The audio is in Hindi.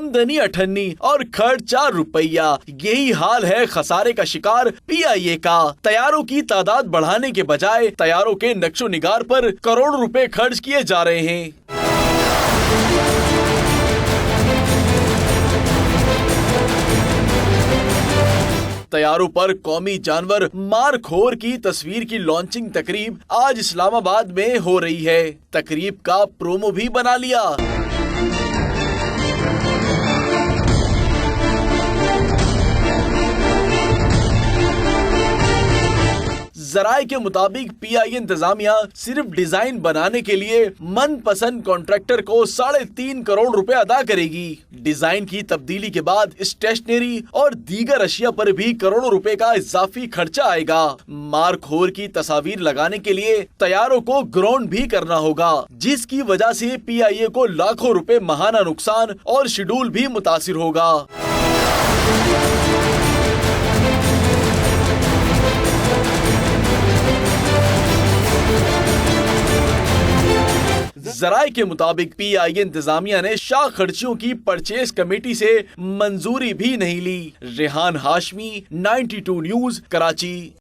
आमदनी 98 और खर्च 4 रुपया। यही हाल है खसारे का शिकार PIA का। तैयारों की तादाद बढ़ाने के बजाय तैयारों के नक्शो निगार पर करोड़ों रुपए खर्च किए जा रहे हैं। तैयारों पर कौमी जानवर मारखोर की तस्वीर की लॉन्चिंग तकरीब आज इस्लामाबाद में हो रही है। तकरीब का प्रोमो भी बना लिया। जराये के मुताबिक PIA इंतजामिया सिर्फ डिजाइन बनाने के लिए मनपसंद कॉन्ट्रैक्टर को 3.5 करोड़ रुपए अदा करेगी। डिजाइन की तब्दीली के बाद स्टेशनरी और दीगर अशिया पर भी करोड़ों रुपए का इजाफी खर्चा आएगा। मारखोर की तस्वीर लगाने के लिए तैयारों को ग्राउंड भी करना होगा, जिसकी वजह से PIA को लाखों रुपए माहाना नुकसान और शेड्यूल भी मुतासिर होगा। जराये के मुताबिक PIA इंतजामिया ने शाह खर्चियों की परचेज कमेटी से मंजूरी भी नहीं ली। रेहान हाशमी, 92 न्यूज़, कराची।